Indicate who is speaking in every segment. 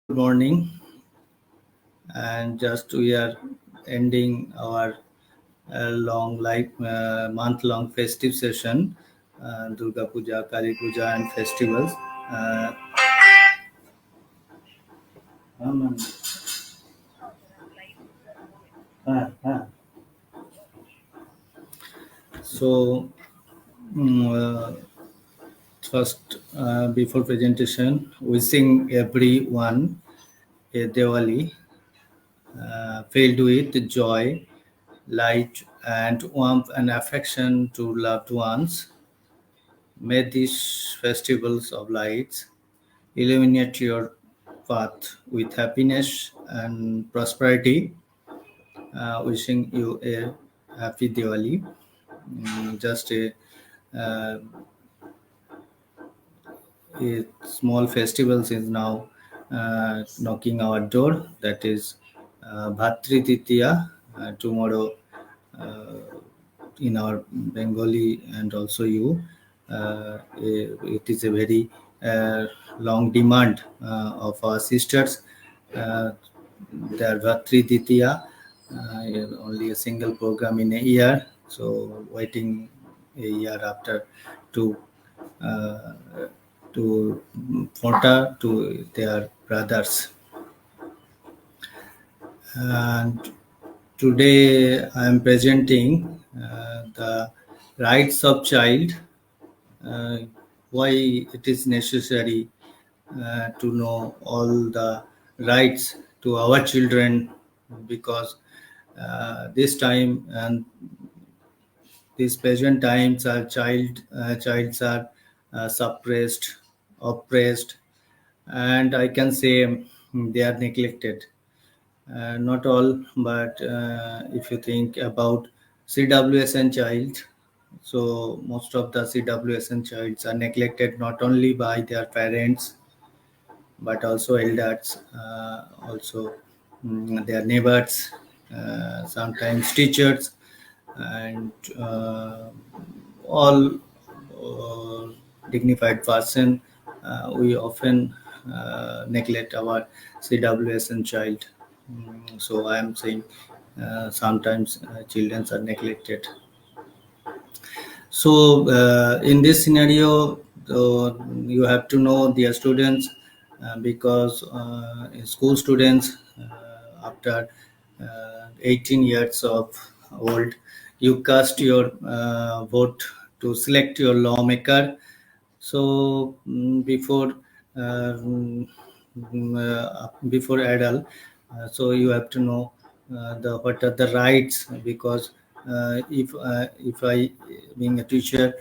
Speaker 1: Morning, and just we are ending our long month-long festive session, Durga Puja, Kali Puja, and festivals. Uh, um, ah, ah. so, mm, uh, First, before presentation, wishing everyone a Diwali filled with joy, light, and warmth and affection to loved ones. May these festivals of lights illuminate your path with happiness and prosperity. Wishing you a happy Diwali. Just uh, a small festivals is now knocking our door. That is Bhatri Titiya tomorrow in our Bengali and also you. It is a very long demand of our sisters. Uh, their Bhatri Titiya, only a single program in a year. So waiting a year after to uh, to Fota to their brothers. And today I am presenting the rights of child, uh, why it is necessary to know all the rights to our children, because this time and these present times our childs are suppressed, oppressed, and I can say they are neglected. Not all, but if you think about CWSN child, so most of the CWSN childs are neglected not only by their parents but also elders, also their neighbors, sometimes teachers, and all dignified person. We often neglect our CWSN child. So I am saying sometimes children are neglected. So in this scenario, you have to know their students, because school students after 18 years of old, you cast your vote to select your lawmaker. So before adult, so you have to know the what are the rights, because if I being a teacher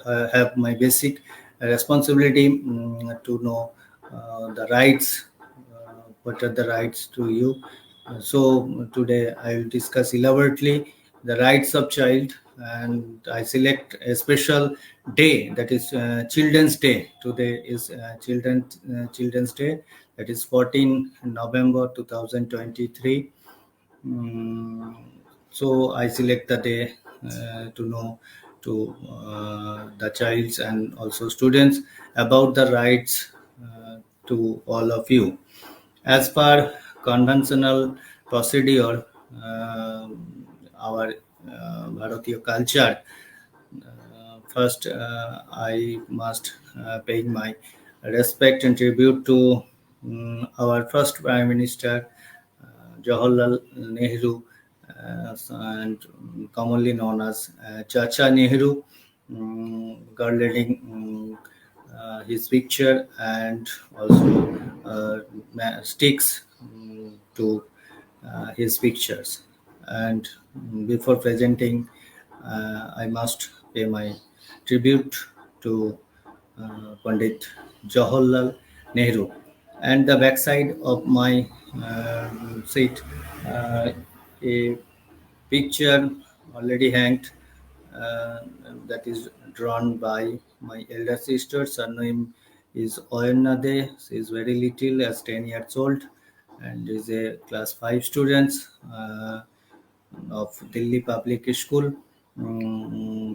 Speaker 1: have my basic responsibility to know the rights, what are the rights to you. So today I will discuss elaborately the rights of child, and I select a special day, that is Children's Day. Today is Children's Day, that is 14 November 2023. Mm, so I select the day to know to the childs and also students about the rights to all of you. As per conventional procedure, our Bharatiya culture, first I must pay my respect and tribute to our first Prime Minister, Jawaharlal Nehru, and commonly known as Chacha Nehru, garlanding his picture and also sticks to his pictures. And before presenting, I must pay my tribute to Pandit Jawaharlal Nehru. And the backside of my seat, uh, a picture already hanged, uh, that is drawn by my elder sister. Her name is Oyanade. She is very little, as 10 years old, and is a class 5 student of Delhi Public School.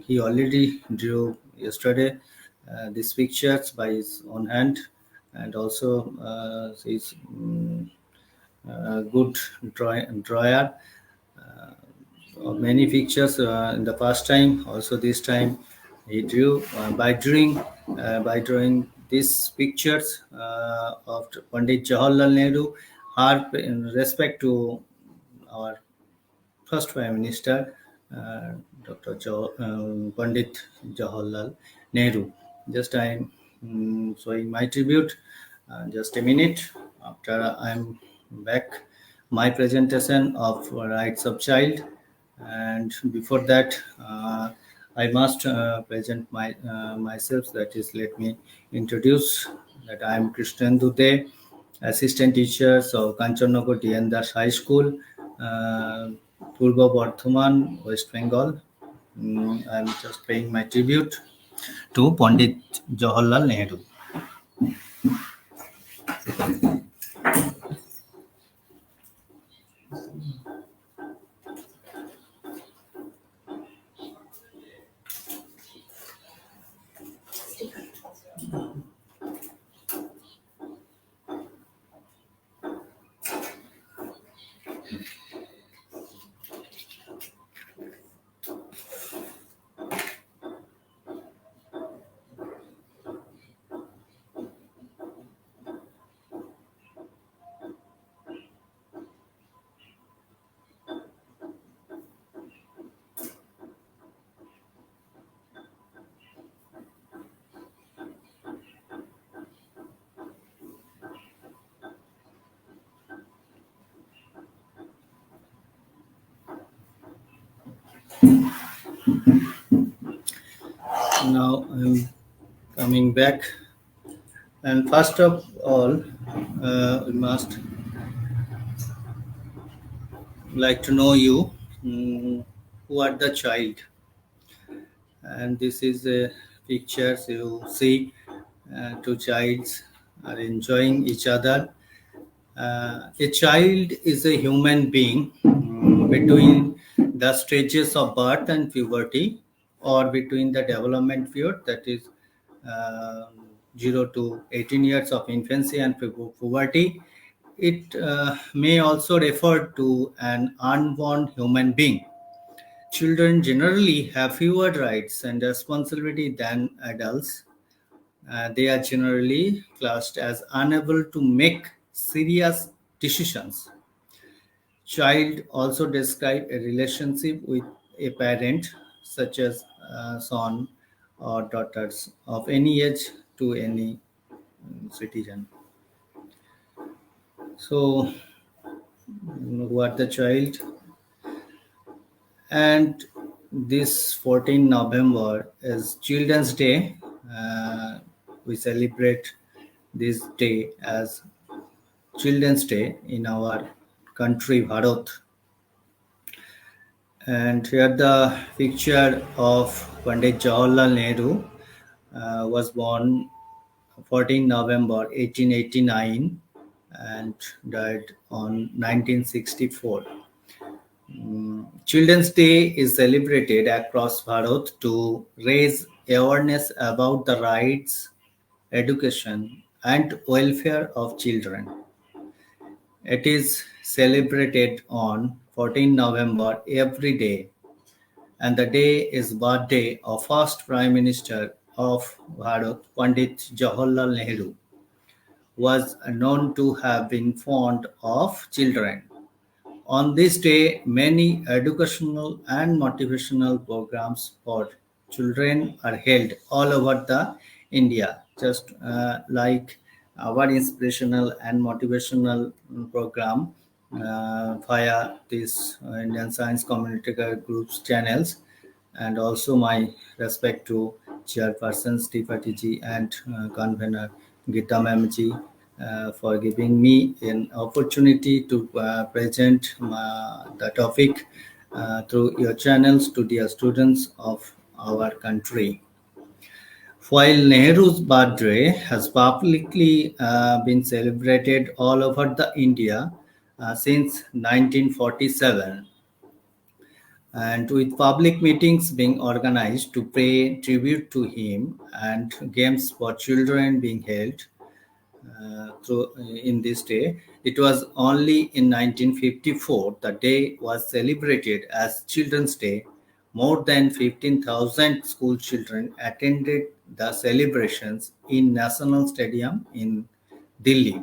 Speaker 1: He already drew yesterday these pictures by his own hand, and also he's a good drawer. Many pictures in the past time. Also this time, he drew by drawing these pictures of Pandit Jawaharlal Nehru, are in respect to our first Prime Minister, Dr. Pandit Jawaharlal Nehru. Just I'm showing my tribute. Just a minute after I'm back. My presentation of rights of child, and before that, I must present myself. That is, let me introduce that I am Krishnan Dute, assistant teacher of Kanchannagar DN Das High School, Purba Bardhaman, West Bengal. I'm just paying my tribute to Pandit Jawaharlal Nehru. Now I'm coming back, and first of all, we must like to know you, who are the child, and this is a pictures you see. Two childs are enjoying each other. A child is a human being between the stages of birth and puberty, or between the development period, that is 0 to 18 years of infancy and puberty. It may also refer to an unborn human being. Children generally have fewer rights and responsibility than adults. They are generally classed as unable to make serious decisions. Child also describe a relationship with a parent, such as son or daughters of any age to any citizen. So, what the child, and this 14 November is Children's Day. We celebrate this day as Children's Day in our country, Bharat. And here the picture of Pandit Jawaharlal Nehru, was born 14 November 1889 and died on 1964. Children's Day is celebrated across Bharat to raise awareness about the rights, education, and welfare of children. It is celebrated on 14 November every day, and the day is birthday of first Prime Minister of Bharat, Pandit Jawaharlal Nehru, was known to have been fond of children. On this day, many educational and motivational programs for children are held all over the India, just like our inspirational and motivational program via this Indian Science Community Groups channels, and also my respect to Chairperson Stipati ji and Convener Gita Ma'am ji for giving me an opportunity to present the topic through your channels to dear students of our country. While Nehru's birthday has publicly been celebrated all over the India since 1947, and with public meetings being organized to pay tribute to him and games for children being held, through in this day. It was only in 1954 the day was celebrated as Children's Day. More than 15,000 school children attended the celebrations in National Stadium in Delhi.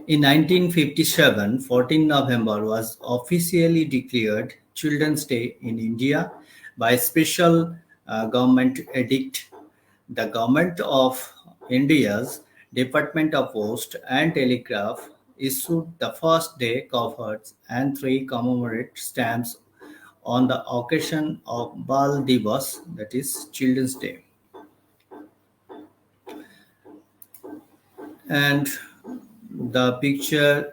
Speaker 1: In 1957, 14 November was officially declared Children's Day in India by special government edict. The Government of India's Department of Post and Telegraph issued the first day coverts and three commemorate stamps on the occasion of Bal Divas, that is Children's Day. And the picture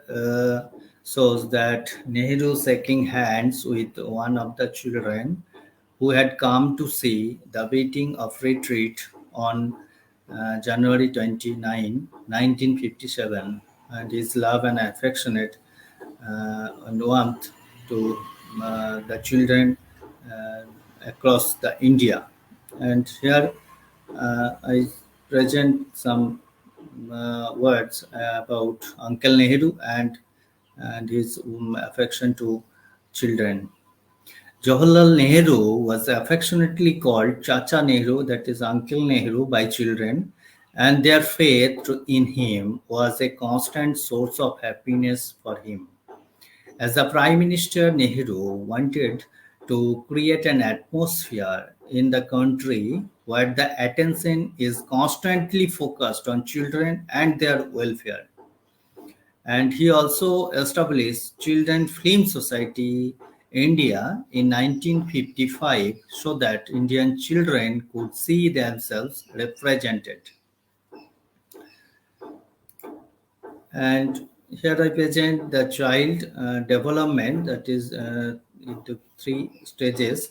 Speaker 1: shows that Nehru shaking hands with one of the children who had come to see the beating of retreat on January 29, 1957, and his love and affectionate and warmth to the children uh, across the India. And here I present some words about Uncle Nehru and his affection to children. Jawaharlal Nehru was affectionately called Chacha Nehru, that is Uncle Nehru, by children, and their faith in him was a constant source of happiness for him. As the Prime Minister, Nehru wanted to create an atmosphere in the country where the attention is constantly focused on children and their welfare. And he also established Children Film Society India in 1955 so that Indian children could see themselves represented. And here I present the child development, that is into three stages.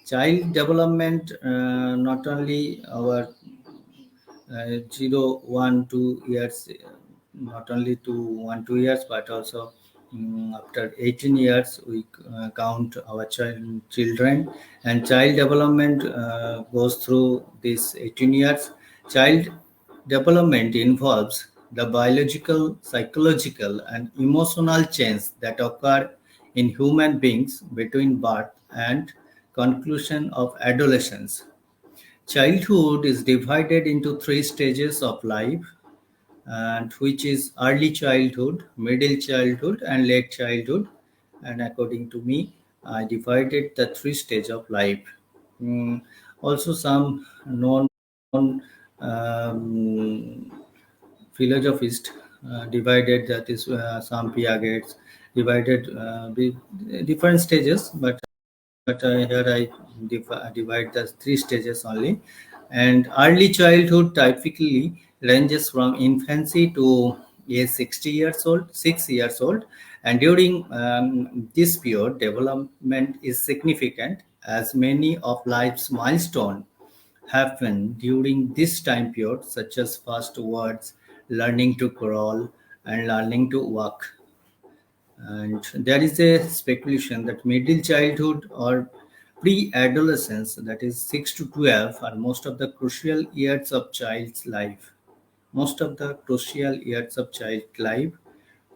Speaker 1: Child development, not only our 0, 1, 2 years, not only to 1, 2 years, but also after 18 years, we count our children. And child development goes through these 18 years. Child development involves the biological, psychological, and emotional change that occur in human beings between birth and conclusion of adolescence. Childhood is divided into three stages of life, and which is early childhood, middle childhood, and late childhood. And according to me, I divided the three stages of life. Also, some known um, philosophist divided, that is some Piaget's divided different stages, but here I divide the three stages only. And early childhood typically ranges from infancy to age 60 years old, 6 years old. And during this period, development is significant as many of life's milestones happen during this time period, such as first words, learning to crawl, and learning to walk. And there is a speculation that middle childhood or pre-adolescence, that is 6 to 12, are most of the crucial years of child's life. Most of the crucial years of child life.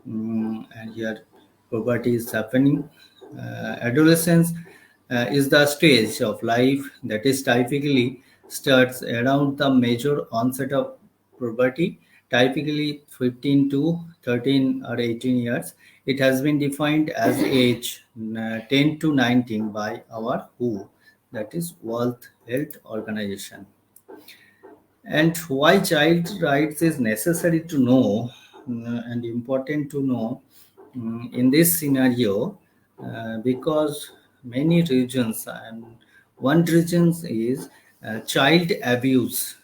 Speaker 1: And here puberty is happening. Adolescence is the stage of life that is typically starts around the major onset of puberty, typically 15 to 13 or 18 years. It has been defined as age 10 to 19 by our WHO, that is World Health Organization. And why child rights is necessary to know and important to know in this scenario, because many regions, and one reason is child abuse.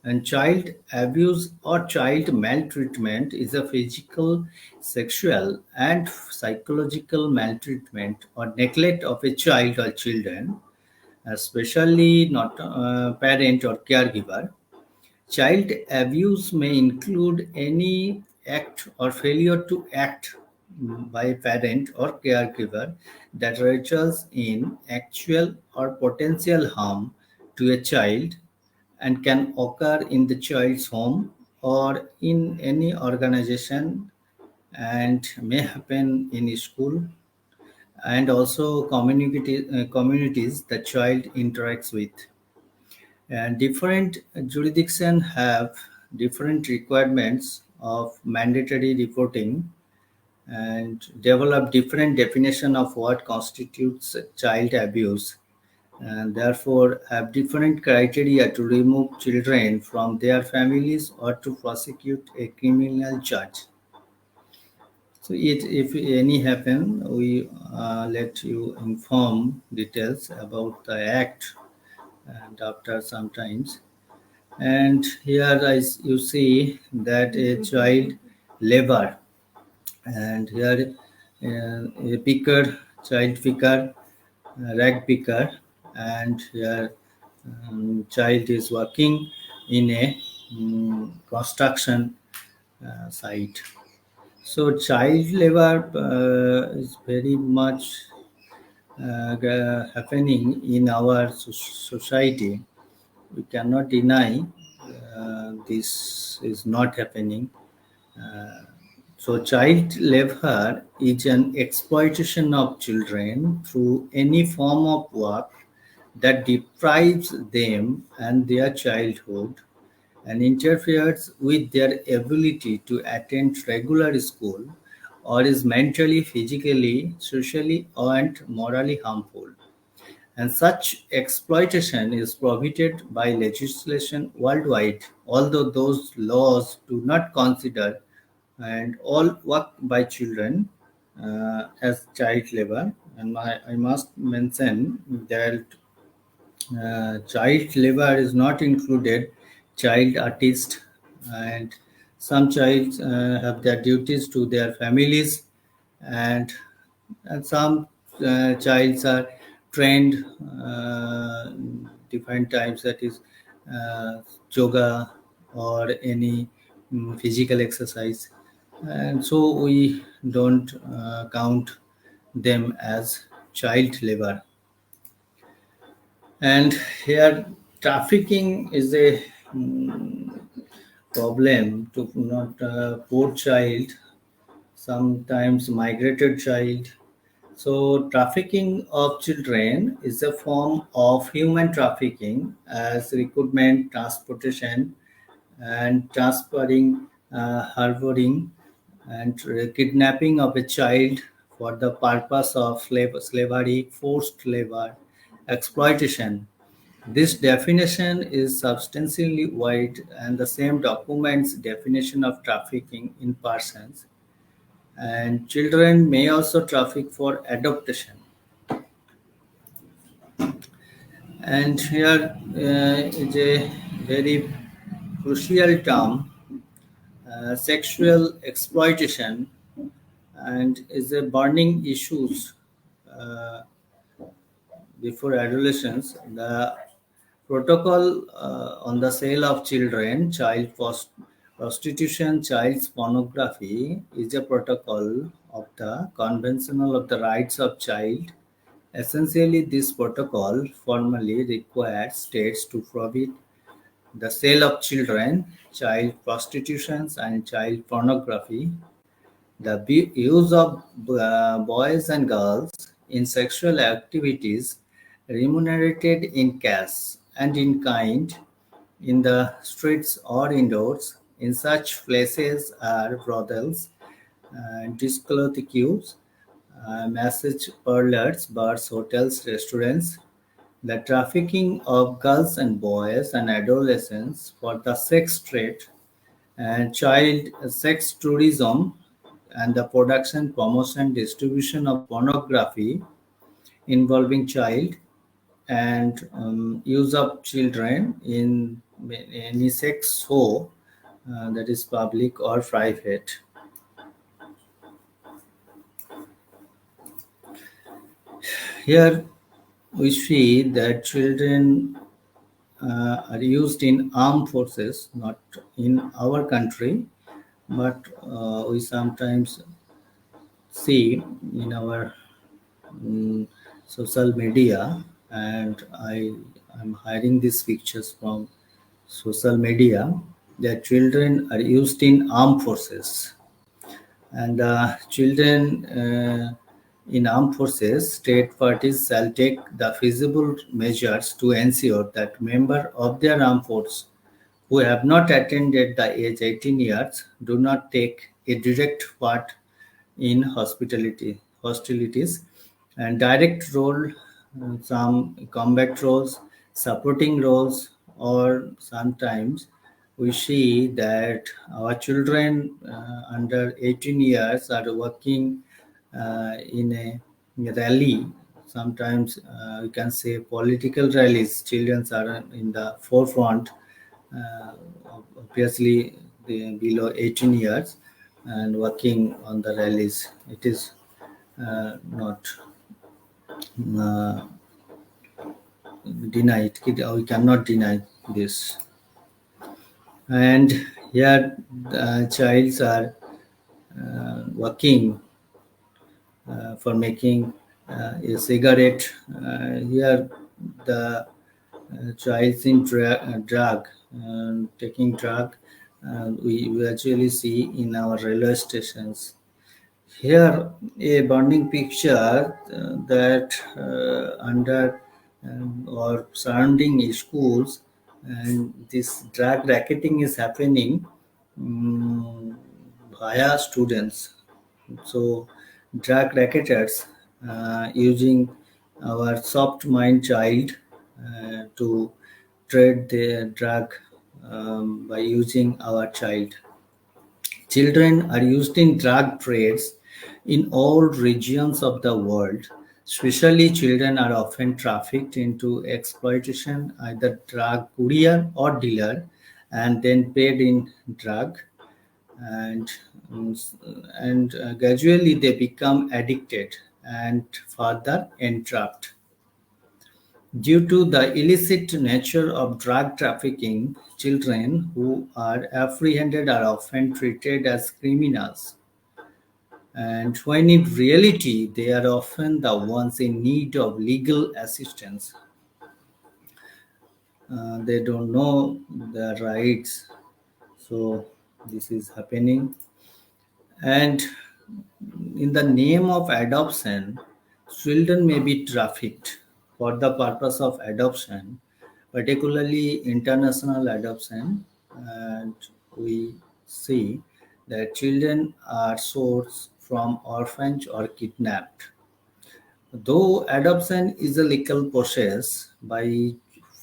Speaker 1: And child abuse or child maltreatment is a physical, sexual, and psychological maltreatment or neglect of a child or children, especially not parent or caregiver. Child abuse may include any act or failure to act by a parent or caregiver that results in actual or potential harm to a child and can occur in the child's home or in any organization, and may happen in school and also communities the child interacts with. And different jurisdictions have different requirements of mandatory reporting and develop different definition of what constitutes child abuse, and therefore have different criteria to remove children from their families or to prosecute a criminal charge. So if any happen, we let you inform details about the act and after some times. And here you see that a child labor, and here a picker, child picker, rag picker, and here child is working in a construction site. So child labor is very much happening in our society. We cannot deny this is not happening. Uh, so child labor is an exploitation of children through any form of work that deprives them and their childhood and interferes with their ability to attend regular school or is mentally, physically, socially, and morally harmful. And such exploitation is prohibited by legislation worldwide, although those laws do not consider and all work by children as child labor. And I must mention that child labor is not included child artist, and some child have their duties to their families, and, and some childs are trained different types, that is yoga or any physical exercise, and so we don't count them as child labor. And here, trafficking is a problem to not poor child, sometimes migrated child. So, trafficking of children is a form of human trafficking as recruitment, transportation, and transferring, harboring, and kidnapping of a child for the purpose of slavery, forced labor, exploitation. This definition is substantially wide, and the same documents definition of trafficking in persons. And children may also traffic for adoption. And here is a very crucial term, sexual exploitation, and is a burning issues uh, before adolescence. The protocol on the sale of children, prostitution, child pornography is a protocol of the Convention of the Rights of Child. Essentially, this protocol formally requires states to prohibit the sale of children, child prostitutions, and child pornography, the use of boys and girls in sexual activities remunerated in cash and in kind in the streets or indoors. In such places are brothels, discotheques, massage parlors, bars, hotels, restaurants. The trafficking of girls and boys and adolescents for the sex trade and child sex tourism, and the production, promotion, distribution of pornography involving child, and use of children in any sex show, that is public or private. Here we see that children are used in armed forces, not in our country, but we sometimes see in our mm, social media, and I am hiding these pictures from social media. their children are used in armed forces. And children in armed forces, state parties shall take the feasible measures to ensure that members of their armed force who have not attained the age 18 years do not take a direct part in hostilities and direct role, some combat roles, supporting roles, or sometimes we see that our children under 18 years are working in a rally. Sometimes we can say political rallies. Children are in the forefront, uh, obviously below 18 years, and working on the rallies. It is not uh, denied. We cannot deny this. And here, childs are working for making a cigarette. Here, the child's in drug, taking drug. We actually see in our railway stations. Here, a burning picture that under or surrounding schools, and this drug racketing is happening via students. So, drug racketers using our soft mind child to trade their drug by using our child. Children are used in drug trades in all regions of the world. Especially children are often trafficked into exploitation, either drug courier or dealer, and then paid in drug, and gradually they become addicted and further entrapped. Due to the illicit nature of drug trafficking, children who are apprehended are often treated as criminals, and when in reality they are often the ones in need of legal assistance. They don't know their rights, so this is happening. And in the name of adoption, children may be trafficked for the purpose of adoption, particularly international adoption. And we see that children are sourced from orphans or kidnapped. Though adoption is a legal process by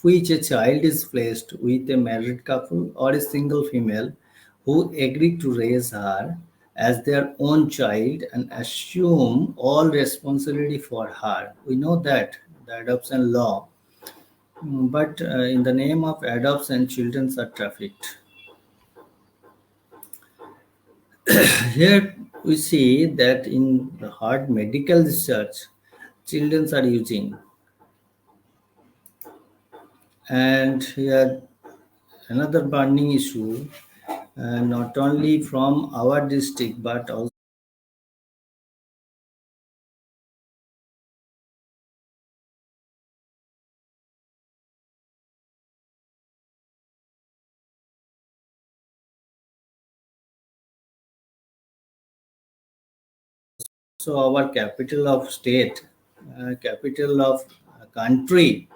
Speaker 1: which a child is placed with a married couple or a single female who agree to raise her as their own child and assume all responsibility for her. We know that the adoption law, but in the name of adoption, children are trafficked. Here we see that in the hard medical research, children are using. And here another burning issue, not only from our district but also our capital of state, capital of country,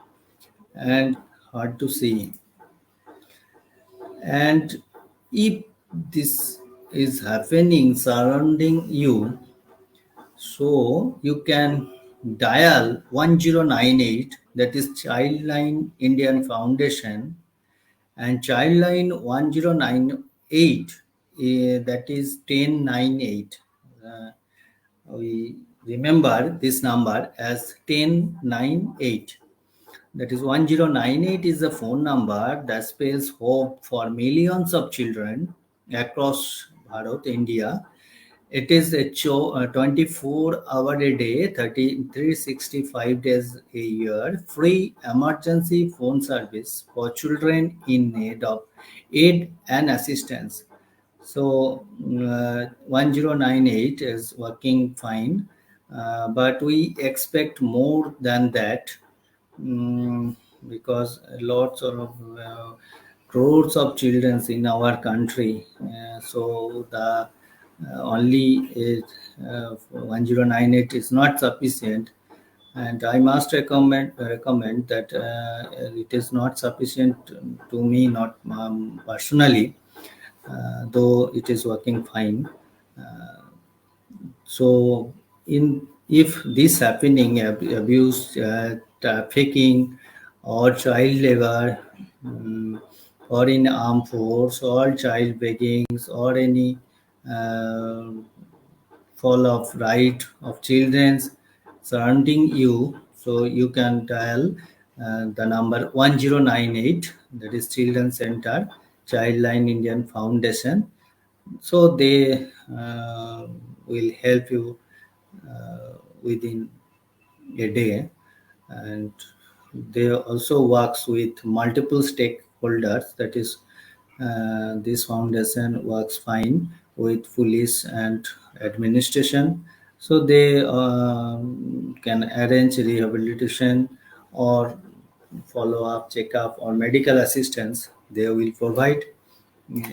Speaker 1: and hard to see. And if this is happening surrounding you, so you can dial 1098, that is Childline Indian Foundation, and Childline 1098, that is 1098. Uh, we remember this number as 1098. That is 1098 is a phone number that spells hope for millions of children across Bharat, India. It is a 24 hour a day, 365 days a year, free emergency phone service for children in need of aid and assistance. So 1098 is working fine, but we expect more than that, because lots of crores of children in our country. So the only 1098 is not sufficient, and I must recommend that it is not sufficient to me, not personally, though it is working fine. So, in if this happening, abuse, trafficking, or child labor, or in armed force, or child beggings, or any uh, fall of right of children's surrounding you, so you can dial the number 1098, that is Children Center, Childline Indian Foundation. So they will help you within a day, and they also works with multiple stakeholders, that is this foundation works fine with police and administration, so they can arrange rehabilitation or follow up checkup or medical assistance they will provide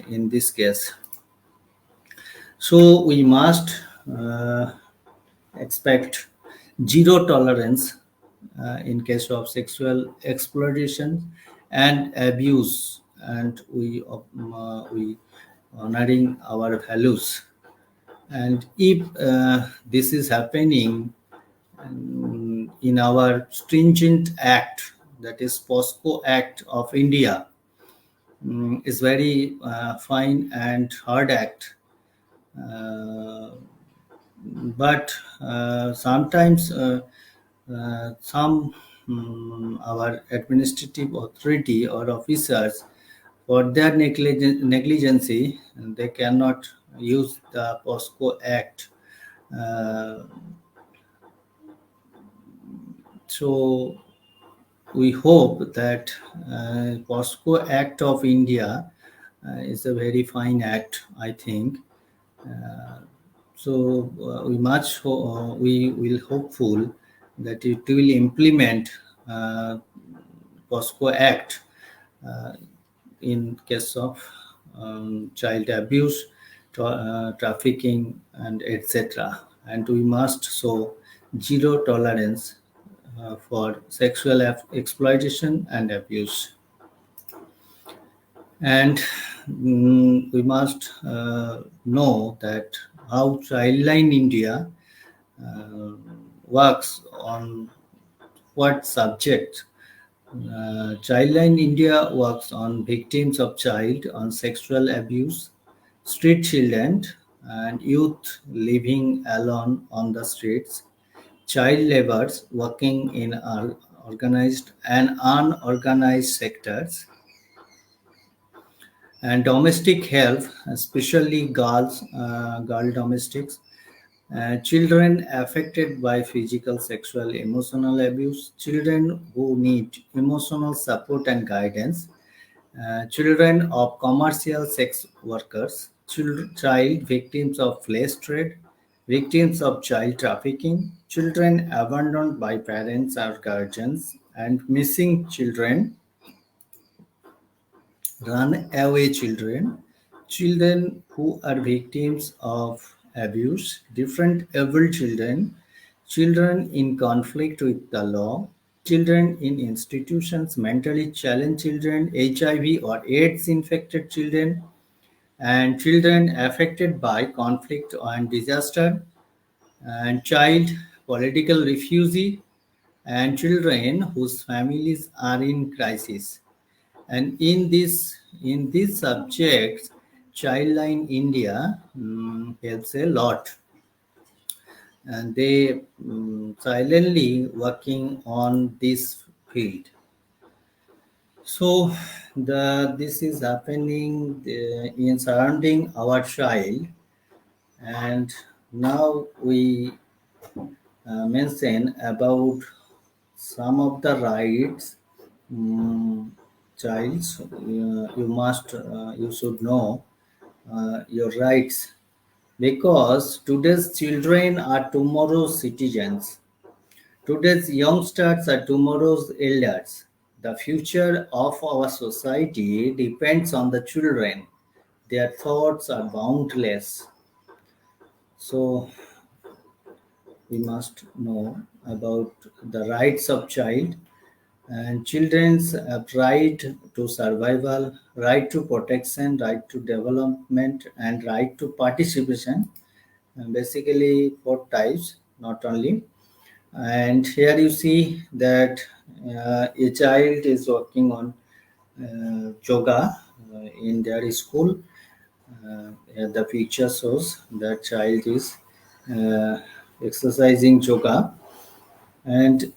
Speaker 1: in this case. So we must expect zero tolerance in case of sexual exploitation and abuse, and we honoring our values. And if this is happening in our stringent act, that is POSCO Act of India, is very fine and hard act. Uh, but sometimes some our administrative authority or officers, for their negligence, they cannot use the POSCO Act. Uh, so we hope that POSCO Act of India is a very fine act, I think. So we will hopeful that it will implement POSCO Act uh, in case of child abuse, trafficking, and etc. And we must show zero tolerance for sexual exploitation and abuse. And we must know that how Childline India uh, works on what subject. Childline India works on victims of child on sexual abuse, street children, and youth living alone on the streets, child laborers working in organized and unorganized sectors, and domestic help, especially girl domestics, children affected by physical, sexual, emotional abuse, children who need emotional support and guidance, children of commercial sex workers, child victims of slave trade, victims of child trafficking, children abandoned by parents or guardians, and missing children, runaway children, children who are victims of abuse, different able children, children in conflict with the law, children in institutions, mentally challenged children, HIV or AIDS infected children, and children affected by conflict and disaster, and child political refugee, and children whose families are in crisis. And in these subjects, Childline India helps a lot, and they silently working on this field. So this is happening in surrounding our child, and now we mention about some of the rights childs. You should know your rights, because today's children are tomorrow's citizens. Today's youngsters are tomorrow's elders. The future of our society depends on the children. Their thoughts are boundless. So we must know about the rights of child and children's right to survival, right to protection, right to development, and right to participation. And basically, four types, not only. And here you see that a child is working on yoga in their school. The picture shows that child is uh, exercising yoga, and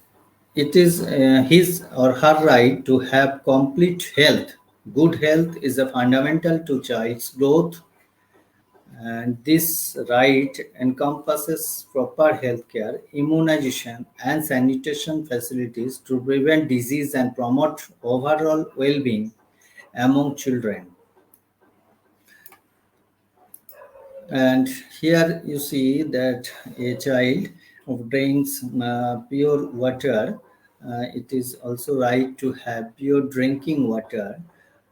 Speaker 1: it is his or her right to have complete health. Good health is a fundamental to child's growth, and this right encompasses proper health care, immunization, and sanitation facilities to prevent disease and promote overall well being among children. And here you see that a child who drinks pure water, it is also right to have pure drinking water,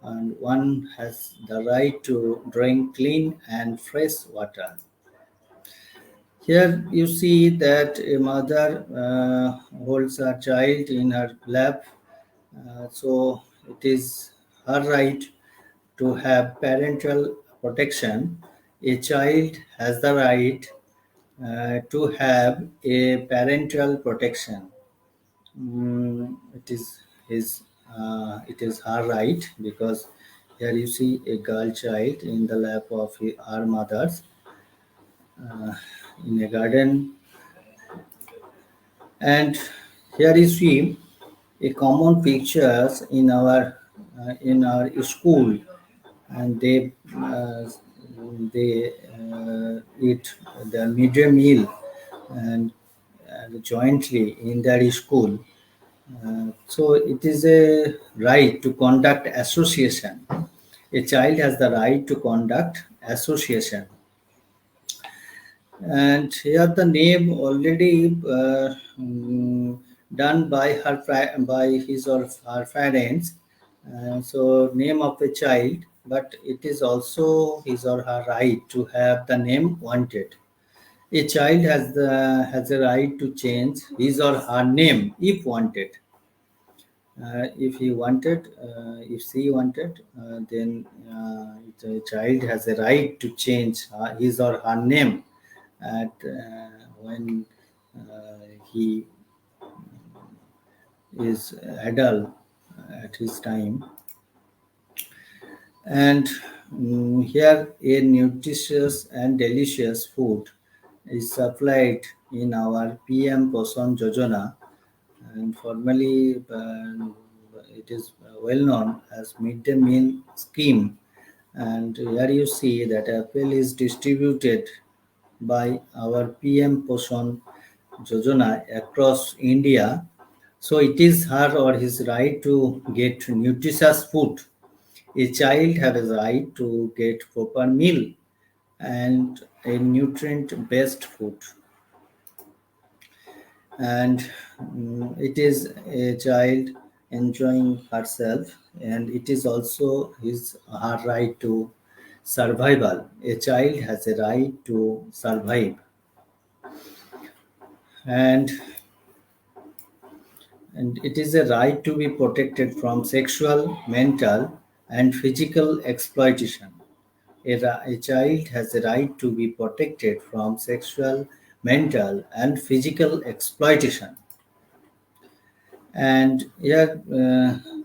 Speaker 1: and one has the right to drink clean and fresh water. Here you see that a mother holds her child in her lap, so it is her right to have parental protection. A child has the right to have a parental protection. It is her right because here you see a girl child in the lap of her mothers in a garden. And here you see a common pictures in our school, and they eat the midday meal and jointly in their school. So it is a right to conduct association. A child has the right to conduct association. And here the name already done by by his or her parents. So name of a child, but it is also his or her right to have the name wanted. A child has a right to change his or her name if wanted. If he wanted, if she wanted, then the child has a right to change his or her name at when he is adult at his time. And here a nutritious and delicious food is supplied in our PM Poson Jojana, and formally it is well known as midday meal scheme. And here you see that apple is distributed by our PM Poson Jojana across India. So it is her or his right to get nutritious food. A child has a right to get proper meal and a nutrient-based food. And it is a child enjoying herself, and it is also his her right to survival. A child has a right to survive, and it is a right to be protected from sexual, mental, and physical exploitation. A child has a right to be protected from sexual, mental, and physical exploitation. And here,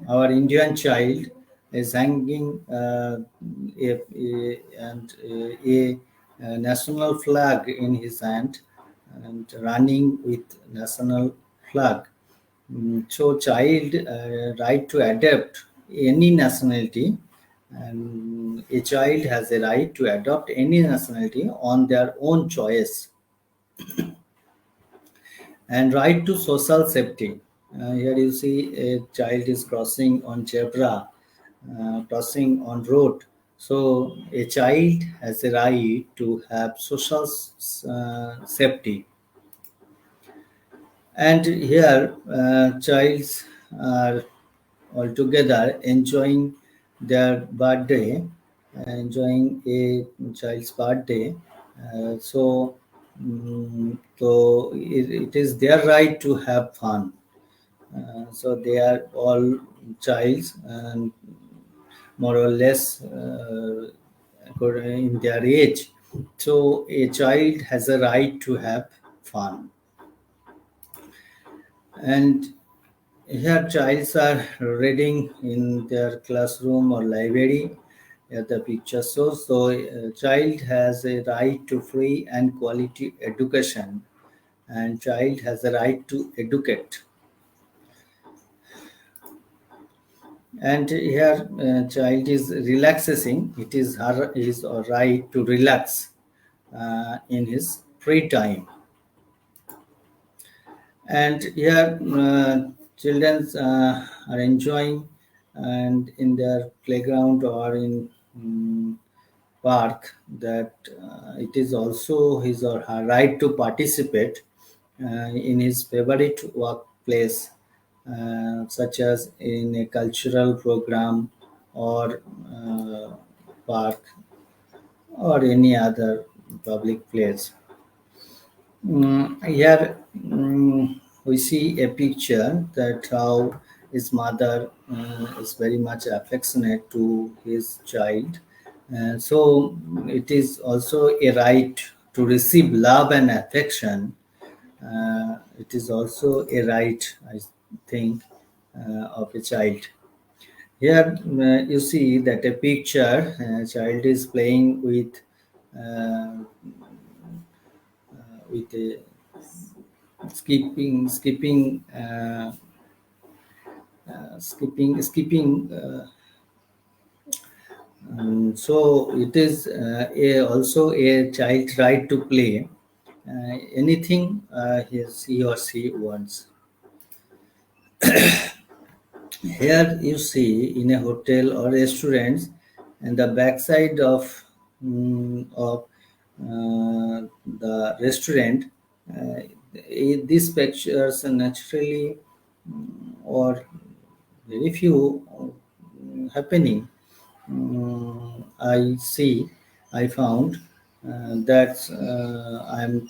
Speaker 1: our Indian child is hanging a national flag in his hand and running with national flag. So, child right to adapt any nationality, and a child has a right to adopt any nationality on their own choice. And right to social safety. Here you see a child is crossing on zebra, crossing on road. So a child has a right to have social safety. And here, childs are all together enjoying their birthday, enjoying a child's birthday. It is their right to have fun. So they are all childs and more or less in their age. So a child has a right to have fun. And here childs are reading in their classroom or library. The picture shows. So a child has a right to free and quality education, and child has a right to educate. And here child is relaxing. It is her his or right to relax in his free time. And here children are enjoying and in their playground or in park, that it is also his or her right to participate in his favorite workplace, such as in a cultural program or park or any other public place. Here we see a picture that how his mother is very much affectionate to his child. So it is also a right to receive love and affection. It is also a right, I think, of a child. Here you see that a picture, a child is playing uh, with a skipping. So it is also a child right to play anything he or she wants. Here you see in a hotel or restaurant, and the backside of the restaurant, uh, these pictures are naturally or very few happening. I found that I'm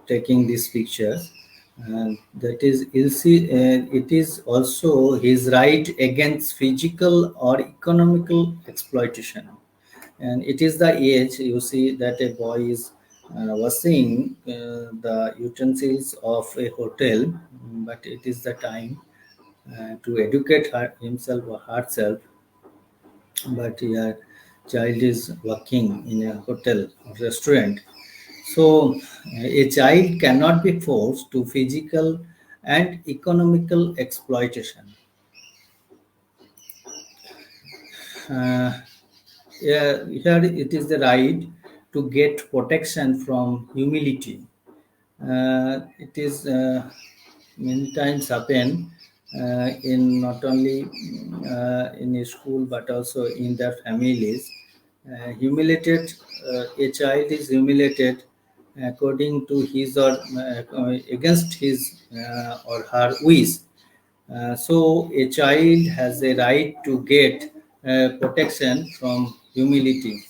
Speaker 1: taking these pictures. That is, it is also his right against physical or economical exploitation. And it is the age you see that a boy is washing the utensils of a hotel, but it is the time to educate himself or herself, but yeah, child is working in a hotel or restaurant. So a child cannot be forced to physical and economical exploitation. uh, yeah, here it is the right to get protection from humility. It is many times happen in not only in a school but also in their families. Humiliated, a child is humiliated according to his or against his or her wish. So a child has a right to get protection from humility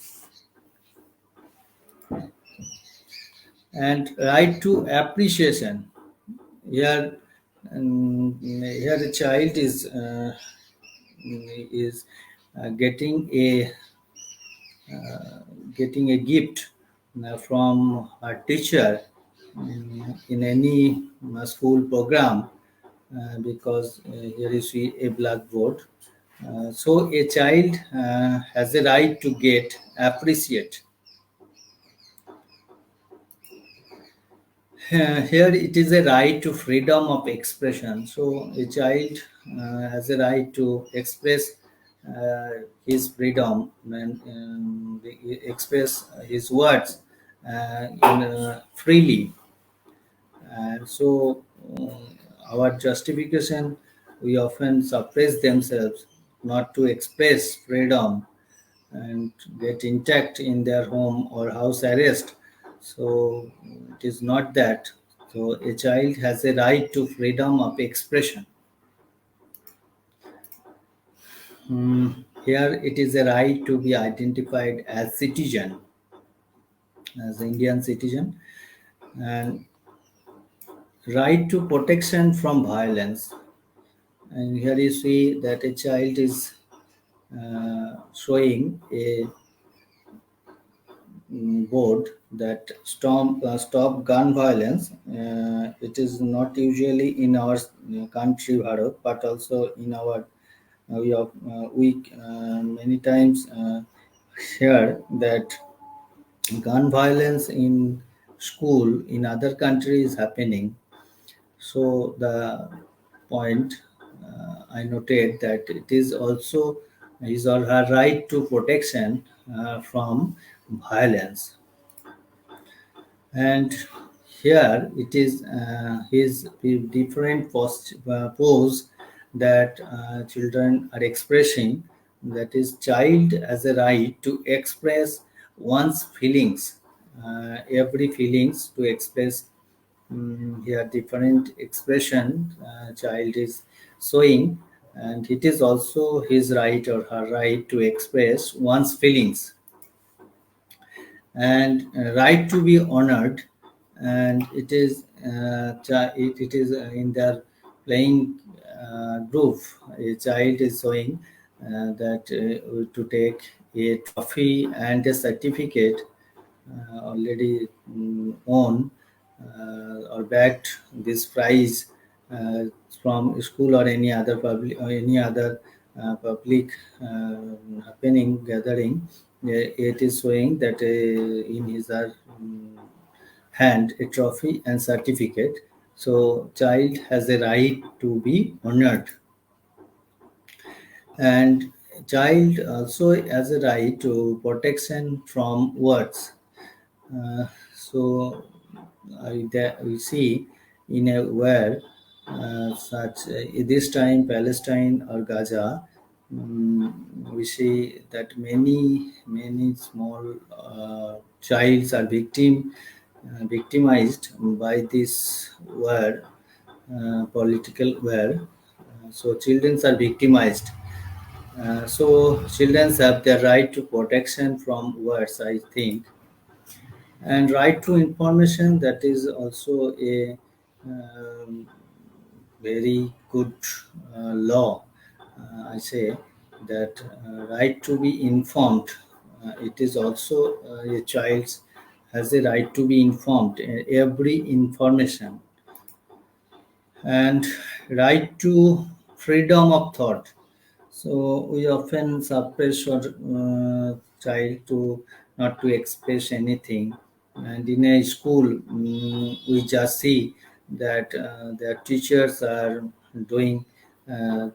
Speaker 1: and right to appreciation. Here, here the child is getting a gift from her teacher in any school program, because here you see a blackboard. So a child has a right to get appreciate. Here it is a right to freedom of expression. So a child has a right to express his freedom and express his words freely. And so our justification, we often suppress themselves not to express freedom and get intact in their home or house arrest. So it is not that. So a child has a right to freedom of expression. Here it is a right to be identified as citizen, as Indian citizen, and right to protection from violence. And here you see that a child is showing a board that stop gun violence. It is not usually in our country, Bharat, but also in our we many times hear that gun violence in school in other countries is happening. So the point I noted that it is also his or her right to protection from violence. And here it is his different pose that children are expressing, that is child as a right to express one's feelings, every feelings to express. Here different expression child is showing, and it is also his right or her right to express one's feelings, and right to be honored. And it is it is in their playing group, a child is showing that to take a trophy and a certificate already won or bagged this prize uh, from school or any other public happening gathering. It is showing that in his hand a trophy and certificate. So child has a right to be honored, and child also has a right to protection from words. So we see in a where such this time Palestine or Gaza, we see that many small childs are victimized by this war, political war. So children are victimized. So children have the right to protection from wars, I think, and right to information, that is also a um, very good law. I say that right to be informed. It is also a child has a right to be informed every information, and right to freedom of thought. So we often suppress our child to not to express anything, and in a school, we just see that their teachers are doing a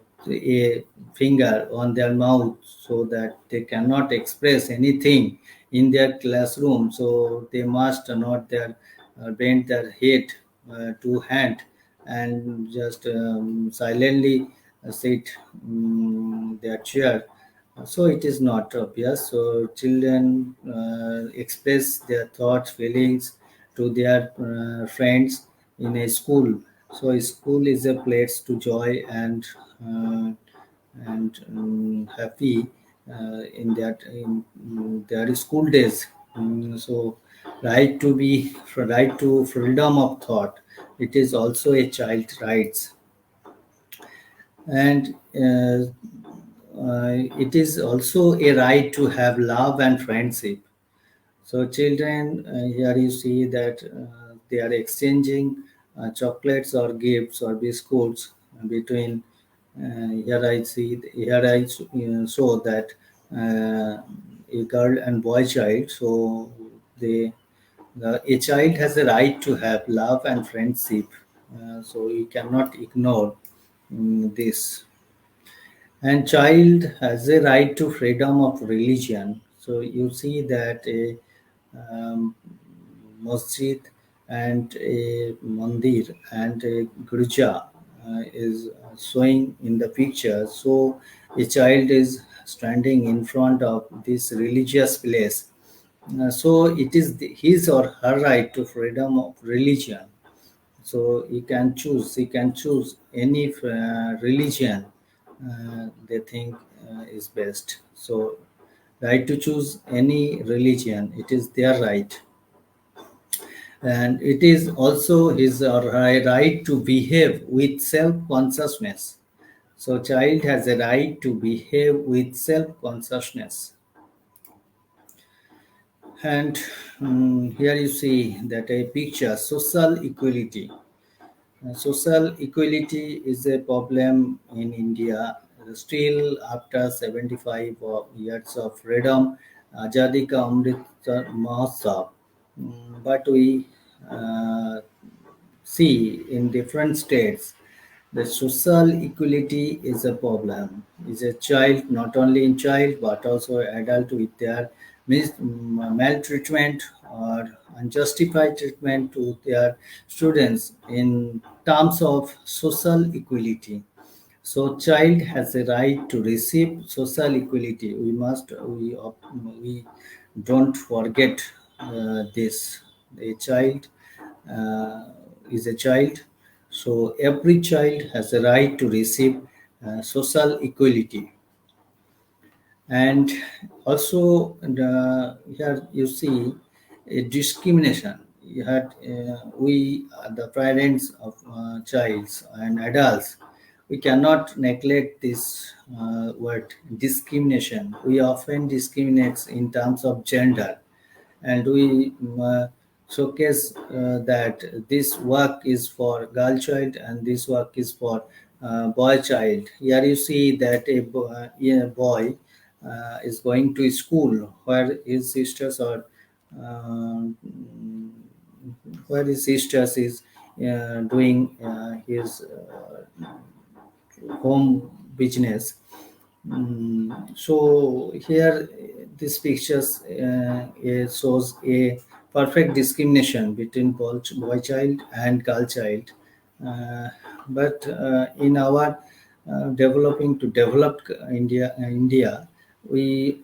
Speaker 1: finger on their mouth so that they cannot express anything in their classroom. So they must not their bend their head to hand and just silently sit their chair. So it is not obvious. So children express their thoughts, feelings to their friends in a school. So a school is a place to joy uh, and happy in their school days. So right to freedom of thought. It is also a child rights, and it is also a right to have love and friendship. So children, here you see that they are exchanging chocolates or gifts or biscuits between. Here I see, here I saw that a girl and boy child. So they, a child has a right to have love and friendship. So you cannot ignore this. And child has a right to freedom of religion. So you see that a masjid and a mandir and a gurja is showing in the picture. So a child is standing in front of this religious place. So it is his or her right to freedom of religion. So he can choose any religion they think is best. So, right to choose any religion, it is their right, and it is also his or her right to behave with self-consciousness. So, child has a right to behave with self-consciousness. And here you see that a picture social equality. Social equality is a problem in India. Still, after 75 years of freedom, Azadi Ka Amrit Mahotsav, but we uh, see in different states the social equality is a problem. Is a child, not only in child but also adult with their maltreatment or unjustified treatment to their students in terms of social equality. So child has a right to receive social equality. We don't forget this. A child uh, is a child, so every child has a right to receive social equality. And also here you see a discrimination. You had we the parents of childs and adults, we cannot neglect this word discrimination. We often discriminate in terms of gender, and we showcase that this work is for girl child and this work is for boy child. Here you see that a boy is going to school where his sisters are uh, where his sisters is doing his home business. So here, this pictures it shows a perfect discrimination between boy child and girl child. Uh, but in our developing to developed India, we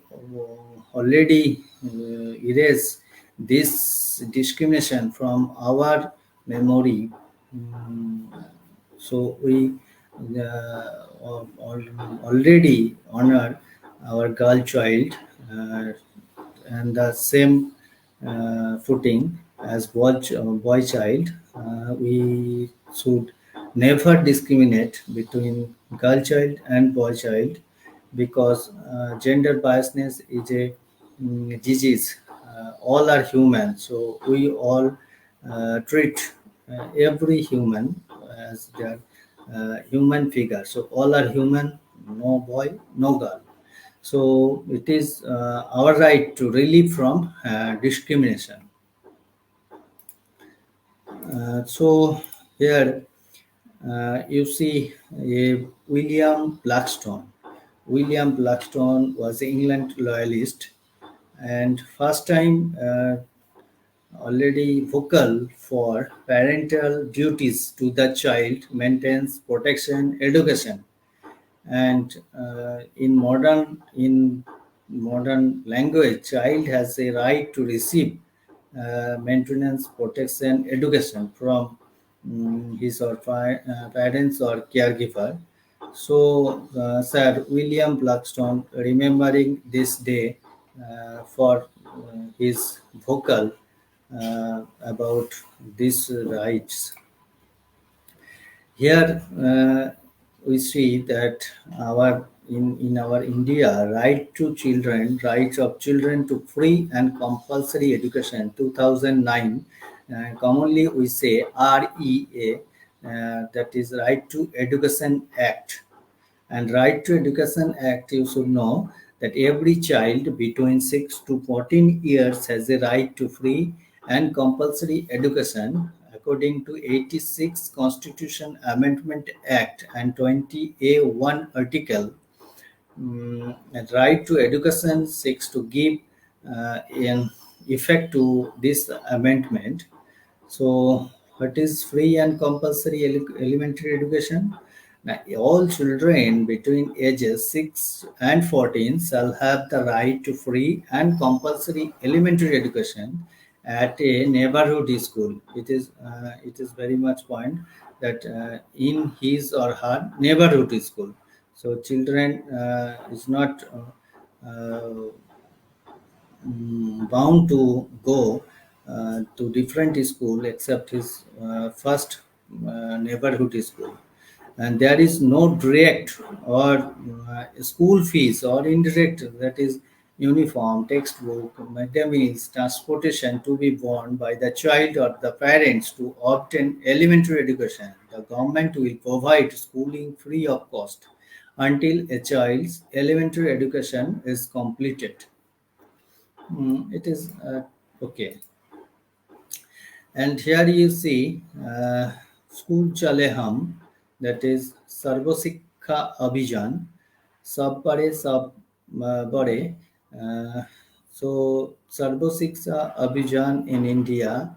Speaker 1: already erase this discrimination from our memory. So we already honor our girl child uh, and the same footing as boy child. We should never discriminate between girl child and boy child because gender biasness is a disease. All are human, so we all treat every human as their human figure. So all are human, no boy, no girl. So it is our right to relieve from discrimination. So here you see William Blackstone. William Blackstone was an England loyalist and first time already vocal for parental duties to the child, maintenance, protection, education. And in modern language, child has a right to receive maintenance, protection, education from his or parents or caregiver. So, Sir William Blackstone, remembering this day for his vocal about these rights. Here we see that in our India, right to children, rights of children to free and compulsory education, 2009. Commonly we say REA, that is Right to Education Act. And Right to Education Act, you should know that every child between 6 to 14 years has a right to free and compulsory education according to 86 Constitution Amendment Act and 20A1 article. And right to education seeks to give in effect to this amendment. So, what is free and compulsory elementary education? Now, all children between ages 6 and 14 shall have the right to free and compulsory elementary education at a neighborhood school. It is very much point that in his or her neighborhood school. So children is not bound to go to different school except his first neighborhood school, and there is no direct or school fees or indirect, that is uniform, textbook, midday meals, transportation to be borne by the child or the parents to obtain elementary education. The government will provide schooling free of cost until a child's elementary education is completed. It is okay. And here you see School Chale Hum, that is Sarva Sikha Abhijan, Sab Pare Sab Bade. Uh, so Sarva Sikha Abhijan in India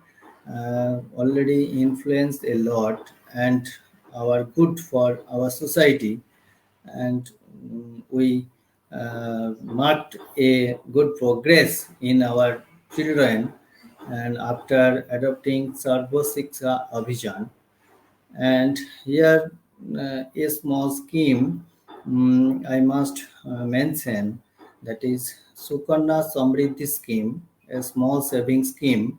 Speaker 1: already influenced a lot and our good for our society, and we marked a good progress in our children, and after adopting Sarva Shiksha Abhijan. And here a small scheme I must mention, that is Sukarna Samriddhi scheme, a small saving scheme,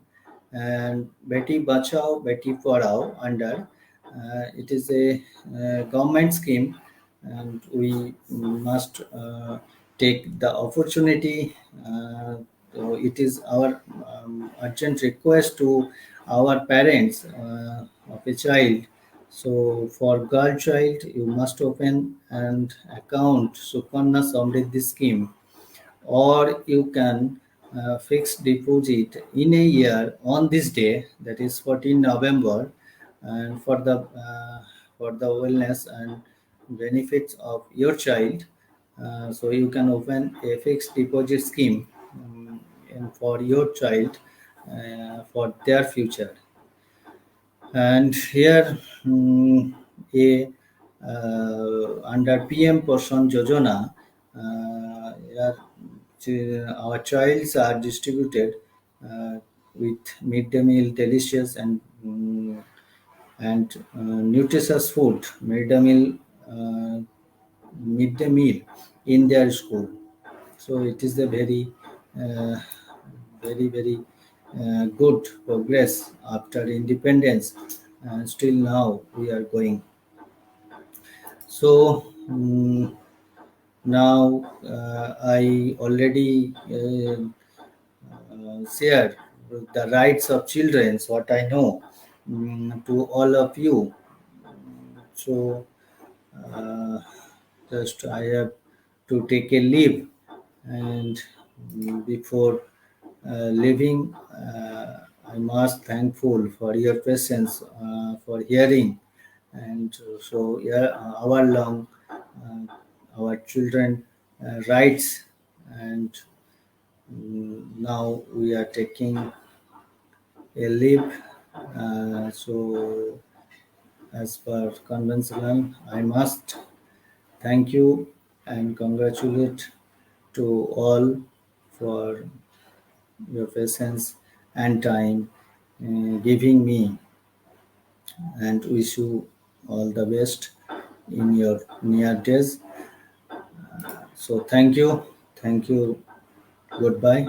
Speaker 1: and Beti Bachao Beti Padhao under. It is a government scheme, and we must take the opportunity. So it is our urgent request to our parents of a child. So for girl child, you must open an account Sukarna Samriddhi scheme, or you can fix deposit in a year on this day, that is 14 November, and for the wellness and benefits of your child. So you can open a fixed deposit scheme and for your child for their future. And here a under PM Poshan Jojana, here our childs are distributed with midday meal, delicious and nutritious food, midday meal in their school. So it is a uh, very good progress after independence, and still now we are going. So now I already shared the rights of children, what I know, to all of you. So uh, just I have to take a leave, and before leaving, I must thankful for your patience, for hearing, and so yeah, hour long our children rights, and now we are taking a leave. So as per conventional, I must thank you and congratulate to all for your patience and time giving me, and wish you all the best in your near days. So thank you, goodbye.